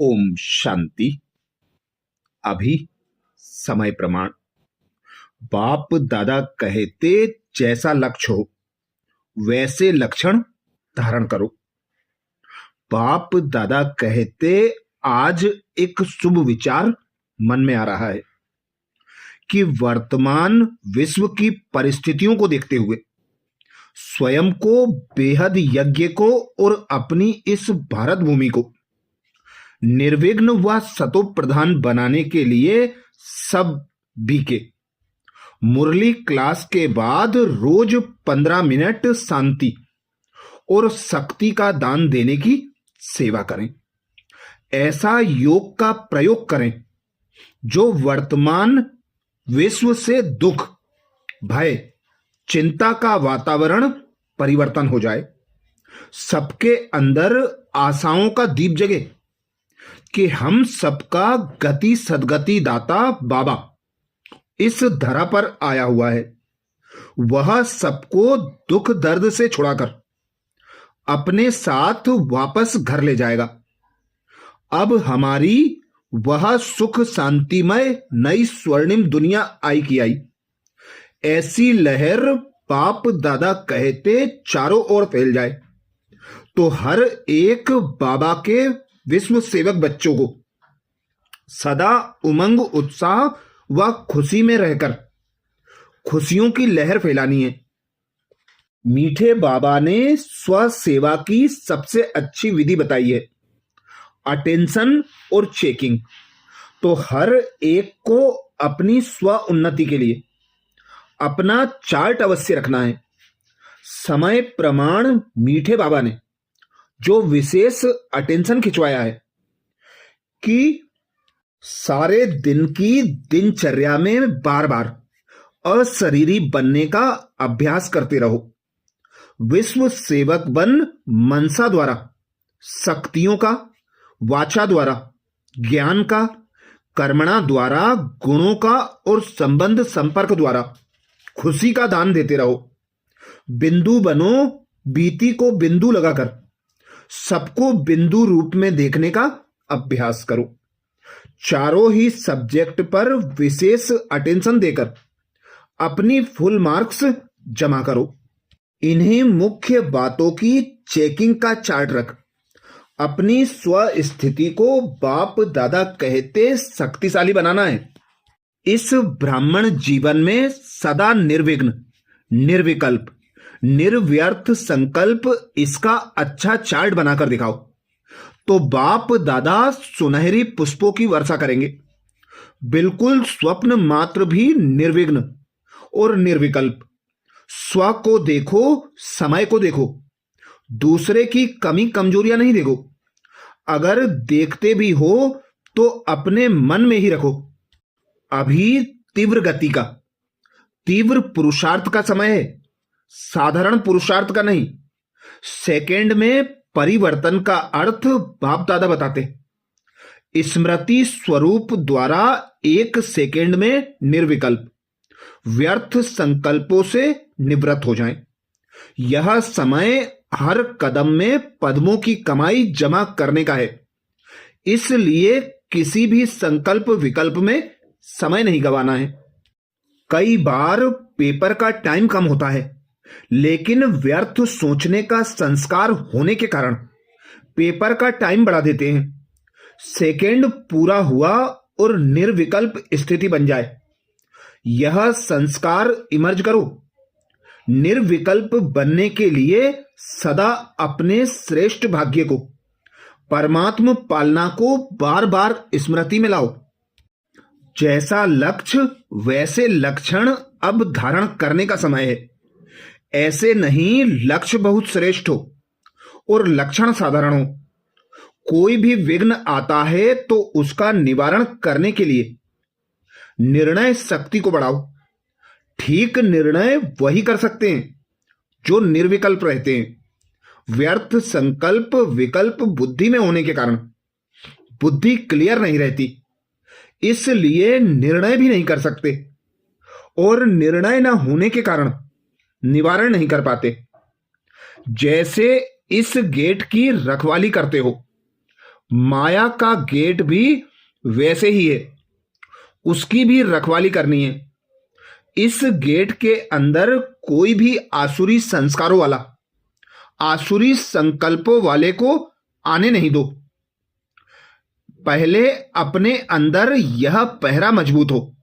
ओम शांति। अभी समय प्रमाण। बाप दादा कहते जैसा लक्ष्य हो वैसे लक्षण धारण करो। बाप दादा कहते आज एक शुभ विचार मन में आ रहा है कि वर्तमान विश्व की परिस्थितियों को देखते हुए स्वयं को बेहद यज्ञ को और अपनी इस भारत भूमि को निर्विघ्न व सतो प्रधान बनाने के लिए सभी के मुरली क्लास के बाद रोज 15 मिनट शांति और शक्ति का दान देने की सेवा करें। ऐसा योग का प्रयोग करें जो वर्तमान विश्व से दुख, भय, चिंता का वातावरण परिवर्तन हो जाए। सबके अंदर आशाओं का दीप जगे कि हम सबका गति सदगति दाता बाबा इस धरा पर आया हुआ है। वह सबको दुख दर्द से छुड़ाकर अपने साथ वापस घर ले जाएगा। अब हमारी वह सुख शांतिमय नई स्वर्णिम दुनिया आई की आई। ऐसी लहर बाप दादा कहते चारों ओर फैल जाए तो हर एक बाबा के विश्व सेवक बच्चों को सदा उमंग, उत्साह व खुशी में रहकर खुशियों की लहर फैलानी है। मीठे बाबा ने स्व सेवा की सबसे अच्छी विधि बताई है, अटेंशन और चेकिंग। तो हर एक को अपनी स्व उन्नति के लिए अपना चार्ट अवश्य रखना है। समय प्रमाण मीठे बाबा ने जो विशेष अटेंशन खिंचवाया है कि सारे दिन की दिनचर्या में बार बार अशरीरी बनने का अभ्यास करते रहो। विश्व सेवक बन मनसा द्वारा, शक्तियों का, वाचा द्वारा, ज्ञान का, कर्मणा द्वारा, गुणों का और संबंध संपर्क द्वारा खुशी का दान देते रहो। बिंदु बनो, बीती को बिंदु लगाकर सबको बिंदु रूप में देखने का अभ्यास करो। चारों ही सब्जेक्ट पर विशेष अटेंशन देकर अपनी फुल मार्क्स जमा करो। इन्हीं मुख्य बातों की चेकिंग का चार्ट रख अपनी स्व स्थिति को बाप दादा कहते शक्तिशाली बनाना है। इस ब्राह्मण जीवन में सदा निर्विघ्न, निर्विकल्प, निर्व्यर्थ संकल्प, इसका अच्छा चार्ट बनाकर दिखाओ तो बाप दादा सुनहरी पुष्पों की वर्षा करेंगे। बिल्कुल स्वप्न मात्र भी निर्विघ्न और निर्विकल्प। स्व को देखो, समय को देखो, दूसरे की कमी कमजोरियां नहीं देखो। अगर देखते भी हो तो अपने मन में ही रखो। अभी तीव्र गति का, तीव्र पुरुषार्थ का समय है, साधारण पुरुषार्थ का नहीं। सेकंड में परिवर्तन का अर्थ बाप दादा बताते। स्मृति स्वरूप द्वारा एक सेकंड में निर्विकल्प, व्यर्थ संकल्पों से निवृत्त हो जाएं। यह समय हर कदम में पद्मों की कमाई जमा करने का है। इसलिए किसी भी संकल्प विकल्प में समय नहीं गंवाना है। कई बार पेपर का टाइम कम होता है लेकिन व्यर्थ सोचने का संस्कार होने के कारण पेपर का टाइम बढ़ा देते हैं। सेकंड पूरा हुआ और निर्विकल्प स्थिति बन जाए, यह संस्कार इमर्ज करो। निर्विकल्प बनने के लिए सदा अपने श्रेष्ठ भाग्य को, परमात्म पालना को बार बार स्मृति में लाओ। जैसा लक्ष्य वैसे लक्षण अब धारण करने का समय है। ऐसे नहीं लक्ष्य बहुत श्रेष्ठ हो और लक्षण साधारण हो। कोई भी विघ्न आता है तो उसका निवारण करने के लिए निर्णय शक्ति को बढ़ाओ। ठीक निर्णय वही कर सकते हैं जो निर्विकल्प रहते हैं। व्यर्थ संकल्प विकल्प बुद्धि में होने के कारण बुद्धि क्लियर नहीं रहती, इसलिए निर्णय भी नहीं कर सकते और निर्णय न होने के कारण निवारण नहीं कर पाते। जैसे इस गेट की रखवाली करते हो माया का गेट भी वैसे ही है, उसकी भी रखवाली करनी है। इस गेट के अंदर कोई भी आसुरी संस्कारों वाला, आसुरी संकल्पों वाले को आने नहीं दो। पहले अपने अंदर यह पहरा मजबूत हो,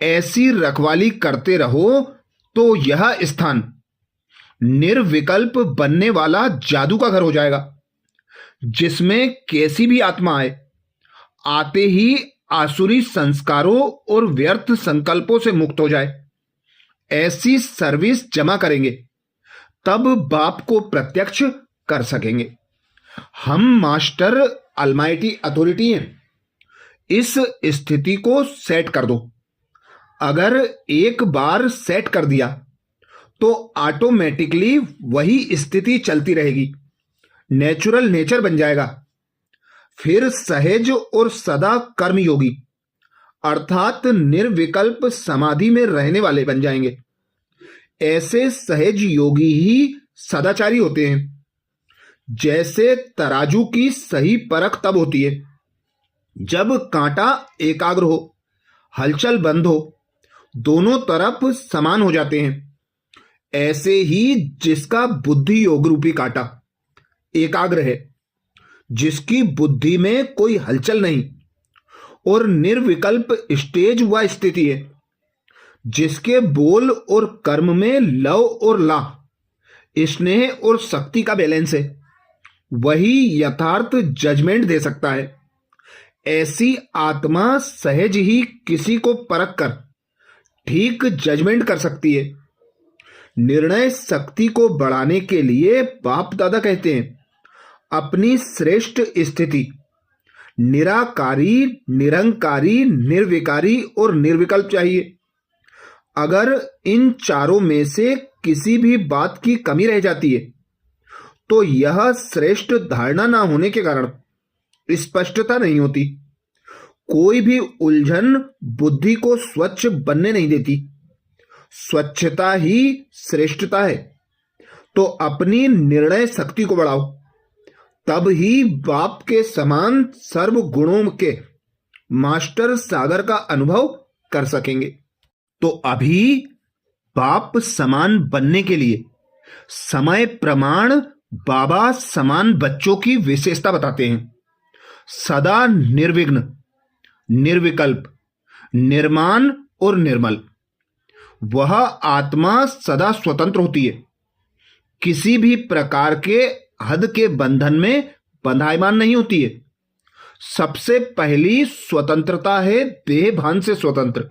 ऐसी रखवाली करते रहो तो यह स्थान निर्विकल्प बनने वाला जादू का घर हो जाएगा, जिसमें कैसी भी आत्मा आए, आते ही आसुरी संस्कारों और व्यर्थ संकल्पों से मुक्त हो जाए। ऐसी सर्विस जमा करेंगे तब बाप को प्रत्यक्ष कर सकेंगे। हम मास्टर अलमाइटी अथॉरिटी हैं। इस स्थिति को सेट कर दो। अगर एक बार सेट कर दिया तो ऑटोमेटिकली वही स्थिति चलती रहेगी, नेचुरल नेचर बन जाएगा। फिर सहज और सदा कर्मयोगी अर्थात निर्विकल्प समाधि में रहने वाले बन जाएंगे। ऐसे सहज योगी ही सदाचारी होते हैं। जैसे तराजू की सही परख तब होती है जब कांटा एकाग्र हो, हलचल बंद हो, दोनों तरफ समान हो जाते हैं। ऐसे ही जिसका बुद्धि योग रूपी कांटा एकाग्र है, जिसकी बुद्धि में कोई हलचल नहीं और निर्विकल्प स्टेज व स्थिति है, जिसके बोल और कर्म में लव और ला, स्नेह और शक्ति का बैलेंस है, वही यथार्थ जजमेंट दे सकता है। ऐसी आत्मा सहज ही किसी को परख कर ठीक जजमेंट कर सकती है। निर्णय शक्ति को बढ़ाने के लिए बाप दादा कहते हैं, अपनी श्रेष्ठ स्थिति निराकारी, निरंकारी, निर्विकारी और निर्विकल्प चाहिए। अगर इन चारों में से किसी भी बात की कमी रह जाती है तो यह श्रेष्ठ धारणा ना होने के कारण स्पष्टता नहीं होती। कोई भी उलझन बुद्धि को स्वच्छ बनने नहीं देती। स्वच्छता ही श्रेष्ठता है। तो अपनी निर्णय शक्ति को बढ़ाओ, तब ही बाप के समान सर्व गुणों के मास्टर सागर का अनुभव कर सकेंगे। तो अभी बाप समान बनने के लिए समय प्रमाण बाबा समान बच्चों की विशेषता बताते हैं। सदा निर्विघ्न, निर्विकल्प, निर्माण और निर्मल। वह आत्मा सदा स्वतंत्र होती है, किसी भी प्रकार के हद के बंधन में बंधायमान नहीं होती है। सबसे पहली स्वतंत्रता है देह भान से स्वतंत्र।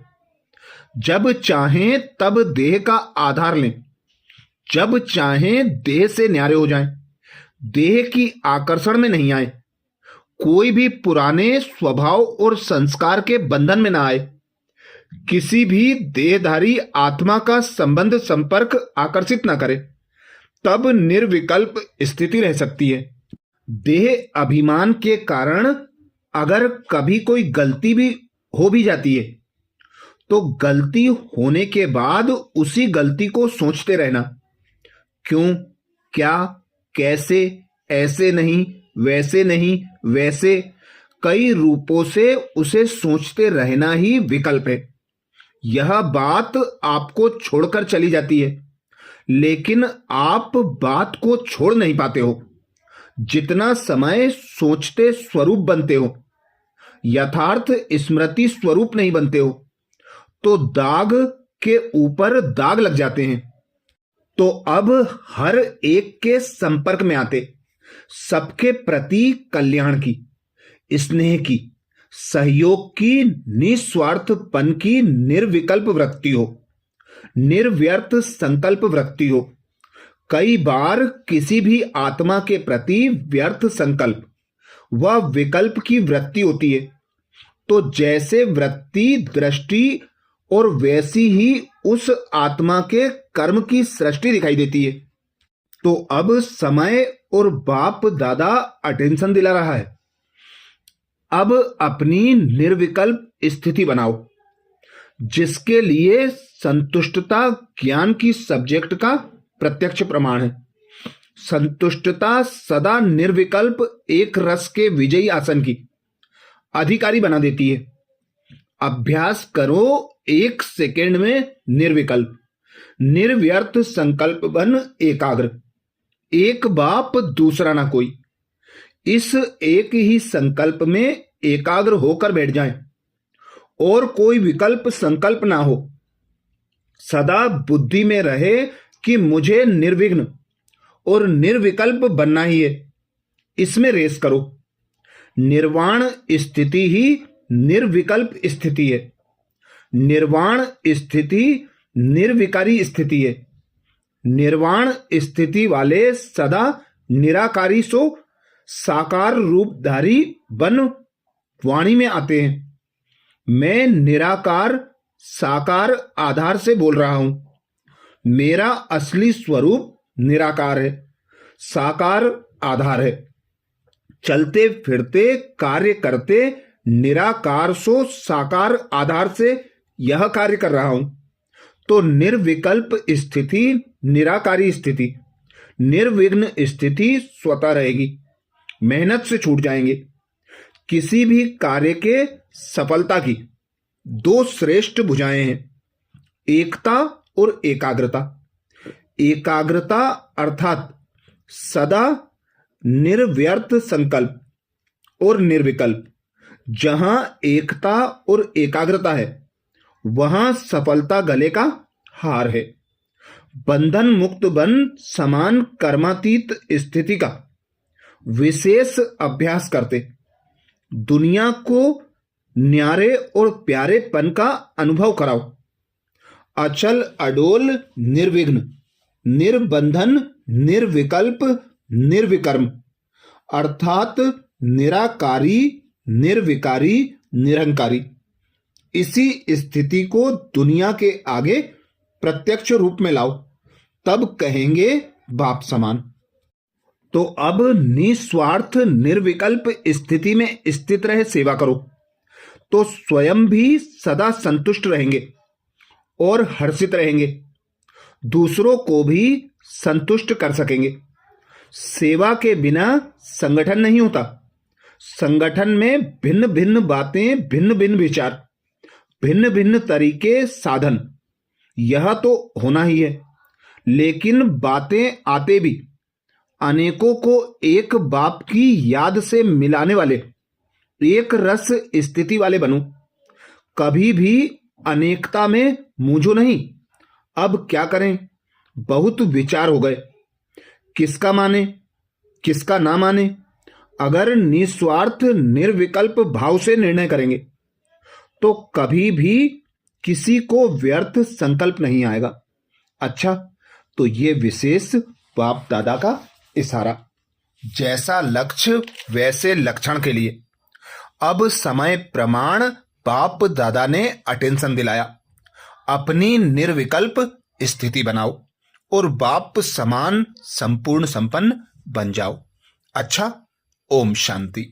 जब चाहें तब देह का आधार लें, जब चाहें देह से न्यारे हो जाएं, देह की आकर्षण में नहीं आए, कोई भी पुराने स्वभाव और संस्कार के बंधन में ना आए, किसी भी देहधारी आत्मा का संबंध संपर्क आकर्षित ना करे, तब निर्विकल्प स्थिति रह सकती है। देह अभिमान के कारण अगर कभी कोई गलती भी हो भी जाती है तो गलती होने के बाद उसी गलती को सोचते रहना, क्यों, क्या, कैसे, ऐसे नहीं, वैसे नहीं, वैसे, कई रूपों से उसे सोचते रहना ही विकल्प है। यह बात आपको छोड़कर चली जाती है, लेकिन आप बात को छोड़ नहीं पाते हो। जितना समय सोचते स्वरूप बनते हो, यथार्थ स्मृति स्वरूप नहीं बनते हो, तो दाग के ऊपर दाग लग जाते हैं। तो अब हर एक के संपर्क में आते सबके प्रति कल्याण की, स्नेह की, सहयोग की, निस्वार्थपन की निर्विकल्प वृत्ति हो, निर्व्यर्थ संकल्प वृत्ति हो। कई बार किसी भी आत्मा के प्रति व्यर्थ संकल्प व विकल्प की वृत्ति होती है, तो जैसे वृत्ति दृष्टि और वैसी ही उस आत्मा के कर्म की सृष्टि दिखाई देती है। तो अब समय और बाप दादा अटेंशन दिला रहा है। अब अपनी निर्विकल्प स्थिति बनाओ, जिसके लिए संतुष्टता ज्ञान की सब्जेक्ट का प्रत्यक्ष प्रमाण है। संतुष्टता सदा निर्विकल्प एक रस के विजयी आसन की अधिकारी बना देती है। अभ्यास करो 1 सेकेंड में निर्विकल्प, निर्व्यर्थ संकल्प बन एकाग्र, एक बाप दूसरा ना कोई। इस एक ही संकल्प में एकाग्र होकर बैठ जाएं और कोई विकल्प संकल्प ना हो। सदा बुद्धि में रहे कि मुझे निर्विघ्न और निर्विकल्प बनना ही है। इसमें रेस करो। निर्वाण स्थिति ही निर्विकल्प स्थिति है। निर्वाण स्थिति निर्विकारी स्थिति है। निर्वाण स्थिति वाले सदा निराकारी सो साकार रूपधारी बन वाणी में आते हैं। मैं निराकार साकार आधार से बोल रहा हूं। मेरा असली स्वरूप निराकार है, साकार आधार है। चलते फिरते कार्य करते निराकार सो साकार आधार से यह कार्य कर रहा हूं। तो निर्विकल्प स्थिति निराकारी स्थिति, निर्विघ्न स्थिति स्वतः रहेगी। मेहनत से छूट जाएंगे। किसी भी कार्य के सफलता की 2 श्रेष्ठ भुजाएं हैं, एकता और एकाग्रता। एकाग्रता अर्थात सदा निर्व्यर्थ संकल्प और निर्विकल्प। जहां एकता और एकाग्रता है वहां सफलता गले का हार है। बंधन मुक्त बन समान कर्मातीत स्थिति का विशेष अभ्यास करते दुनिया को न्यारे और प्यारेपन का अनुभव कराओ। अचल अडोल निर्विघ्न निर्बंधन निर्विकल्प निर्विकर्म अर्थात निराकारी निर्विकारी निरंकारी। इसी स्थिति को दुनिया के आगे प्रत्यक्ष रूप में लाओ, तब कहेंगे बाप समान। तो अब निस्वार्थ निर्विकल्प स्थिति में स्थित रहे सेवा करो तो स्वयं भी सदा संतुष्ट रहेंगे और हर्षित रहेंगे। दूसरों को भी संतुष्ट कर सकेंगे। सेवा के बिना संगठन नहीं होता। संगठन में भिन्न भिन्न बातें, भिन्न भिन्न विचार, भिन्न भिन्न तरीके, साधन, यह तो होना ही है। लेकिन बातें आते भी अनेकों को एक बाप की याद से मिलाने वाले एक रस स्थिति वाले बनो। कभी भी अनेकता में मूझो नहीं। अब क्या करें, बहुत विचार हो गए, किसका माने किसका ना माने। अगर निस्वार्थ निर्विकल्प भाव से निर्णय करेंगे तो कभी भी किसी को व्यर्थ संकल्प नहीं आएगा। अच्छा, तो ये विशेष बाप दादा का इशारा। जैसा लक्ष्य वैसे लक्षण के लिए अब समय प्रमाण बाप दादा ने अटेंशन दिलाया। अपनी निर्विकल्प स्थिति बनाओ और बाप समान संपूर्ण संपन्न बन जाओ। अच्छा, ओम शांति।